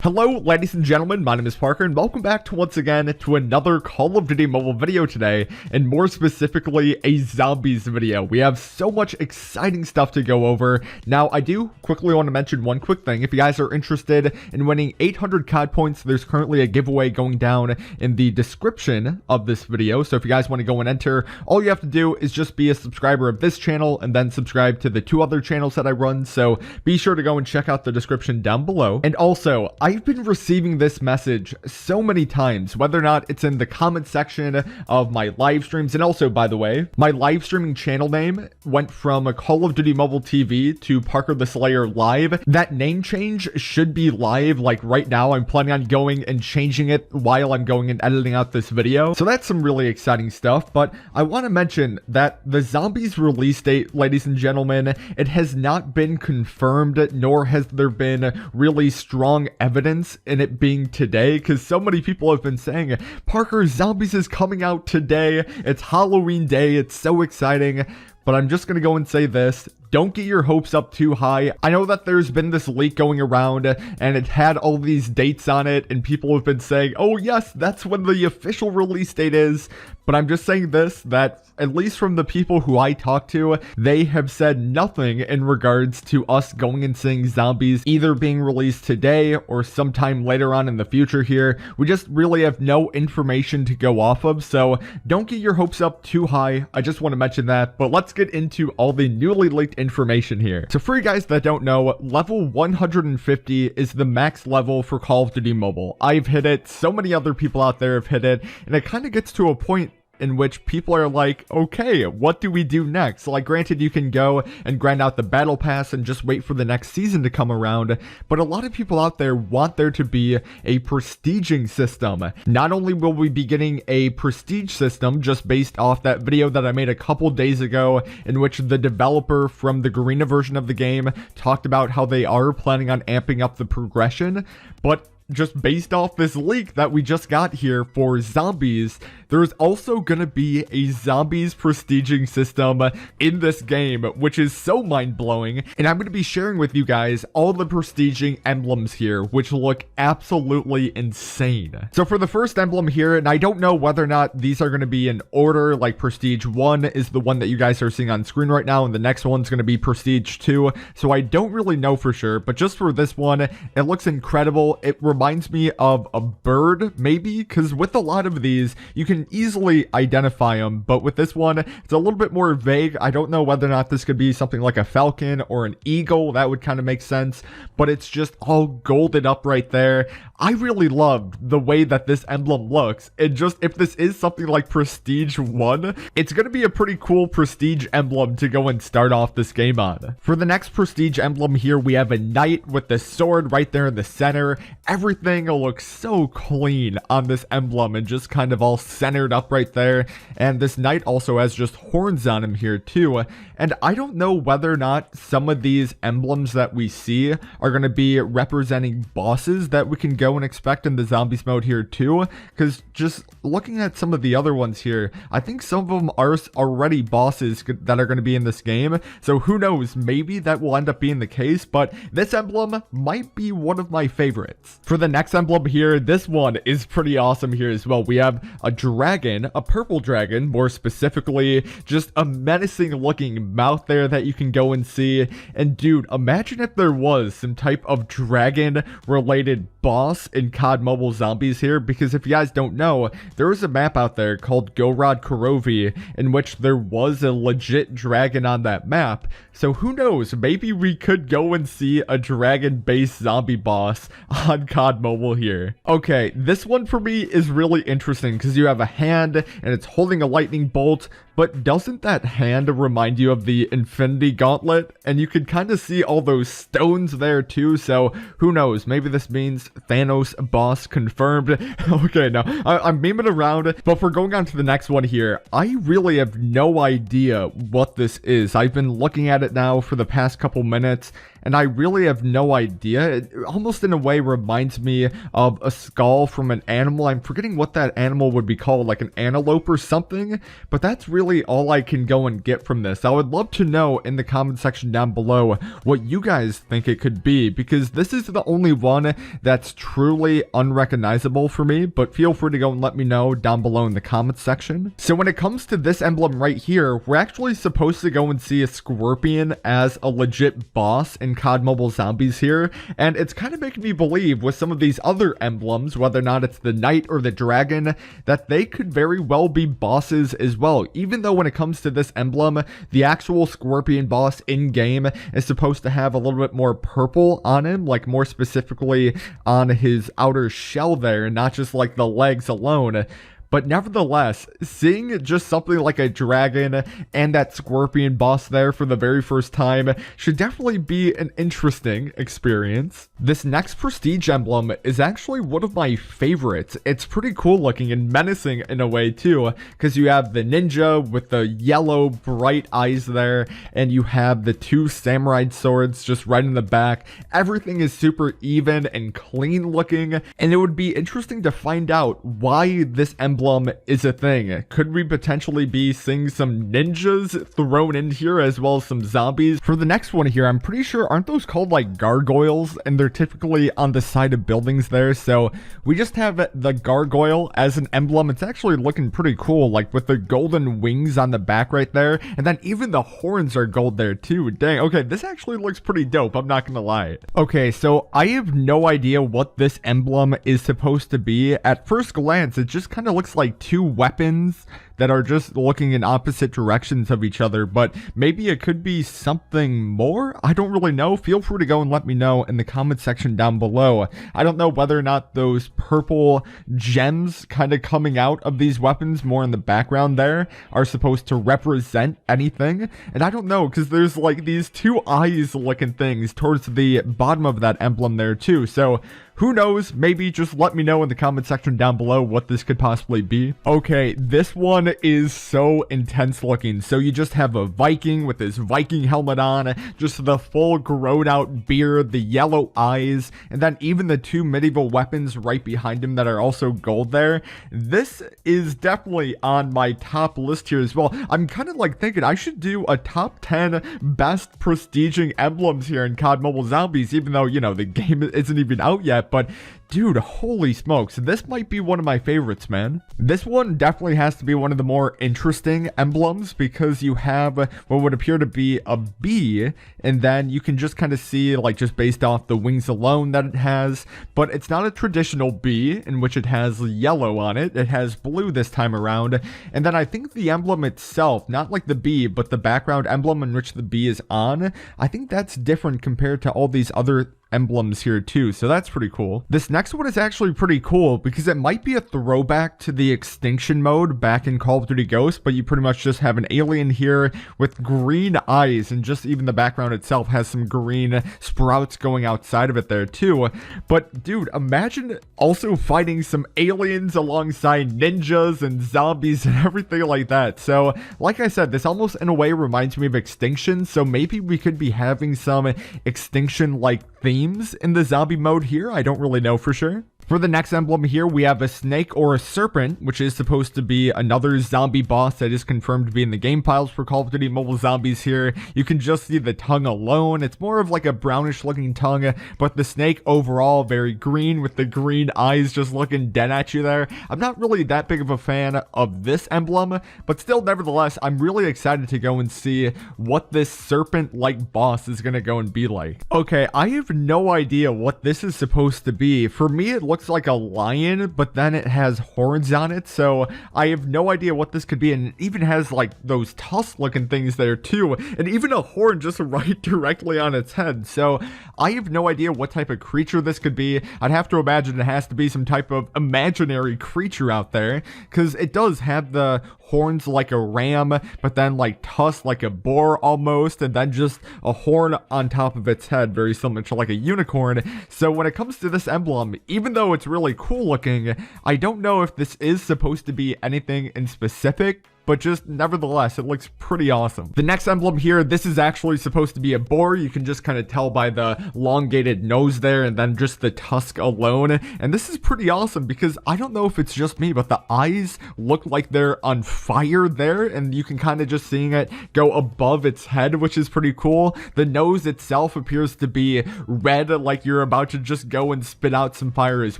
Hello ladies and gentlemen, my name is Parker and welcome back to once again to another Call of Duty mobile video today, and more specifically a zombies video. We have so much exciting stuff to go over. Now I do quickly want to mention one quick thing. If you guys are interested in winning 800 COD points, there's currently a giveaway going down in the description of this video. So if you guys want to go and enter, all you have to do is just be a subscriber of this channel and then subscribe to the two other channels that I run. So be sure to go and check out the description down below. And also, I've been receiving this message so many times, whether or not it's in the comment section of my live streams. And also, by the way, my live streaming channel name went from a Call of Duty Mobile TV to Parker the Slayer Live. That name change should be live like right now. I'm planning on going and changing it while I'm going and editing out this video. So that's some really exciting stuff. But I want to mention that the zombies release date, ladies and gentlemen, it has not been confirmed, nor has there been really strong evidence in it being today, because so many people have been saying, Parker, zombies is coming out today, it's Halloween day, it's so exciting. But I'm just gonna go and say this: don't get your hopes up too high. I know that there's been this leak going around and it had all these dates on it and people have been saying, oh yes, that's when the official release date is. But I'm just saying this, that at least from the people who I talked to, they have said nothing in regards to us going and seeing zombies either being released today or sometime later on in the future here. We just really have no information to go off of, so don't get your hopes up too high. I just want to mention that, but let's get into all the newly leaked information here. So for you guys that don't know, level 150 is the max level for Call of Duty Mobile. I've hit it, so many other people out there have hit it, and it kind of gets to a point in which people are like, okay, what do we do next? Like, granted, you can go and grind out the battle pass and just wait for the next season to come around, but a lot of people out there want there to be a prestiging system. Not only will we be getting a prestige system just based off that video that I made a couple days ago, in which the developer from the Garena version of the game talked about how they are planning on amping up the progression, but just based off this leak that we just got here for zombies, there's also gonna be a zombies prestiging system in this game, which is so mind-blowing. And I'm gonna be sharing with you guys all the prestiging emblems here, which look absolutely insane. So for the first emblem here, and I don't know whether or not these are gonna be in order, like Prestige 1 is the one that you guys are seeing on screen right now, and the next one's gonna be Prestige 2, so I don't really know for sure, but just for this one, it looks incredible. It reminds me of a bird, maybe, because with a lot of these, you can easily identify them, but with this one, it's a little bit more vague. I don't know whether or not this could be something like a falcon or an eagle. That would kind of make sense, but it's just all golded up right there. I really loved the way that this emblem looks. And just, if this is something like Prestige 1, it's going to be a pretty cool Prestige emblem to go and start off this game on. For the next Prestige emblem here, we have a knight with the sword right there in the center. Everything looks so clean on this emblem and just kind of all centered up right there. And this knight also has just horns on him here too. And I don't know whether or not some of these emblems that we see are going to be representing bosses that we can go and expect in the zombies mode here too, because just looking at some of the other ones here, I think some of them are already bosses that are going to be in this game. So who knows, maybe that will end up being the case, but this emblem might be one of my favorites. For the next emblem here, this one is pretty awesome here as well. We have a dragon, a purple dragon, more specifically, just a menacing looking mouth there that you can go and see. And dude, imagine if there was some type of dragon related boss in COD Mobile Zombies here, because if you guys don't know, there is a map out there called Gorod Korovi in which there was a legit dragon on that map. So who knows, maybe we could go and see a dragon-based zombie boss on COD Mobile here. Okay, this one for me is really interesting because you have a hand and it's holding a lightning bolt, but doesn't that hand remind you of the Infinity Gauntlet? And you can kind of see all those stones there too, so who knows, maybe this means Thanos boss confirmed. Okay, no, I'm memeing around, but for going on to the next one here, I really have no idea what this is. I've been looking at it now for the past couple minutes, and I really have no idea. It almost in a way reminds me of a skull from an animal. I'm forgetting what that animal would be called, like an antelope or something, but that's really all I can go and get from this. I would love to know in the comment section down below what you guys think it could be, because this is the only one that's truly unrecognizable for me, but feel free to go and let me know down below in the comments section. So when it comes to this emblem right here, we're actually supposed to go and see a scorpion as a legit boss in COD Mobile Zombies here, and it's kind of making me believe with some of these other emblems, whether or not it's the knight or the dragon, that they could very well be bosses as well, even though when it comes to this emblem, the actual scorpion boss in game is supposed to have a little bit more purple on him, like more specifically on his outer shell there, not just like the legs alone. But nevertheless, seeing just something like a dragon and that scorpion boss there for the very first time should definitely be an interesting experience. This next prestige emblem is actually one of my favorites. It's pretty cool looking and menacing in a way too, because you have the ninja with the yellow bright eyes there, and you have the two samurai swords just right in the back. Everything is super even and clean looking, and it would be interesting to find out why this emblem is a thing. Could we potentially be seeing some ninjas thrown in here as well as some zombies? For the next one here, I'm pretty sure, aren't those called like gargoyles? And they're typically on the side of buildings there. So we just have the gargoyle as an emblem. It's actually looking pretty cool, like with the golden wings on the back right there. And then even the horns are gold there too. Dang, okay, this actually looks pretty dope, I'm not gonna lie. Okay, so I have no idea what this emblem is supposed to be. At first glance, it just kind of looks like two weapons that are just looking in opposite directions of each other, but maybe it could be something more? I don't really know. Feel free to go and let me know in the comment section down below. I don't know whether or not those purple gems kind of coming out of these weapons more in the background there are supposed to represent anything, and I don't know, because there's like these two eyes looking things towards the bottom of that emblem there too, so who knows? Maybe just let me know in the comment section down below what this could possibly be. Okay, this one is so intense looking. So you just have a Viking with his Viking helmet on, just the full grown out beard, the yellow eyes, and then even the two medieval weapons right behind him that are also gold there. This is definitely on my top list here as well. I'm kind of like thinking I should do a top 10 best prestiging emblems here in COD Mobile Zombies, even though, you know, the game isn't even out yet. But dude, holy smokes, this might be one of my favorites, man. This one definitely has to be one of the more interesting emblems, because you have what would appear to be a bee, and then you can just kind of see, like, just based off the wings alone that it has, but it's not a traditional bee in which it has yellow on it. It has blue this time around, and then I think the emblem itself, not like the bee, but the background emblem in which the bee is on, I think that's different compared to all these other emblems here too, so that's pretty cool. This next one is actually pretty cool because it might be a throwback to the extinction mode back in Call of Duty Ghosts, but you pretty much just have an alien here with green eyes, and just even the background itself has some green sprouts going outside of it there too. But dude, imagine also fighting some aliens alongside ninjas and zombies and everything like that. So like I said, this almost in a way reminds me of Extinction, so maybe we could be having some Extinction like themes in the zombie mode here. I don't really know for sure. For the next emblem here, we have a snake or a serpent, which is supposed to be another zombie boss that is confirmed to be in the game files for Call of Duty Mobile Zombies here. You can just see the tongue alone. It's more of like a brownish looking tongue, but the snake overall very green with the green eyes just looking dead at you there. I'm not really that big of a fan of this emblem, but still, nevertheless, I'm really excited to go and see what this serpent-like boss is going to go and be like. Okay, I have no idea what this is supposed to be. For me, it looks like a lion, but then it has horns on it, so I have no idea what this could be, and it even has like those tusk looking things there too, and even a horn just right directly on its head. So I have no idea what type of creature this could be. I'd have to imagine it has to be some type of imaginary creature out there, because it does have the horns like a ram, but then like tusks like a boar almost, and then just a horn on top of its head, very similar to like a unicorn. So when it comes to this emblem, even though it's really cool looking, I don't know if this is supposed to be anything in specific, but just nevertheless, it looks pretty awesome. The next emblem here, this is actually supposed to be a boar. You can just kind of tell by the elongated nose there and then just the tusk alone. And this is pretty awesome because I don't know if it's just me, but the eyes look like they're on fire there, and you can kind of just seeing it go above its head, which is pretty cool. The nose itself appears to be red, like you're about to just go and spit out some fire as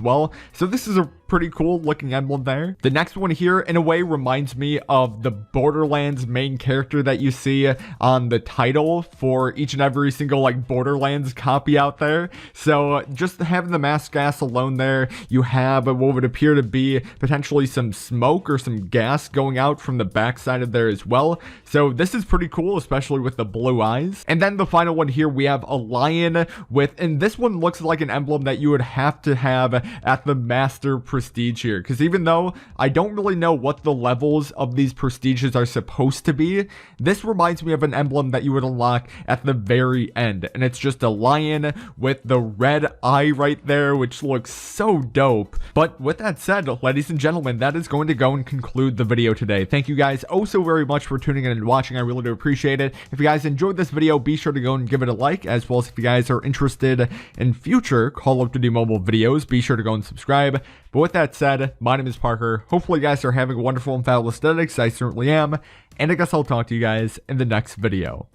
well. So this is a pretty cool looking emblem there. The next one here in a way reminds me of the Borderlands main character that you see on the title for each and every single like Borderlands copy out there. So just having the mask gas alone there, you have what would appear to be potentially some smoke or some gas going out from the backside of there as well. So this is pretty cool, especially with the blue eyes. And then the final one here, we have a lion with, and this one looks like an emblem that you would have to have at the master prestige here, because even though I don't really know what the levels of these prestiges are supposed to be, this reminds me of an emblem that you would unlock at the very end, and it's just a lion with the red eye right there, which looks so dope. But with that said, ladies and gentlemen, that is going to go and conclude the video today. Thank you guys oh so very much for tuning in and watching. I really do appreciate it. If you guys enjoyed this video, be sure to go and give it a like, as well as if you guys are interested in future Call of Duty Mobile videos, be sure to go and subscribe. But with that said, my name is Parker. Hopefully you guys are having a wonderful and fabulous aesthetics. I certainly am. And I guess I'll talk to you guys in the next video.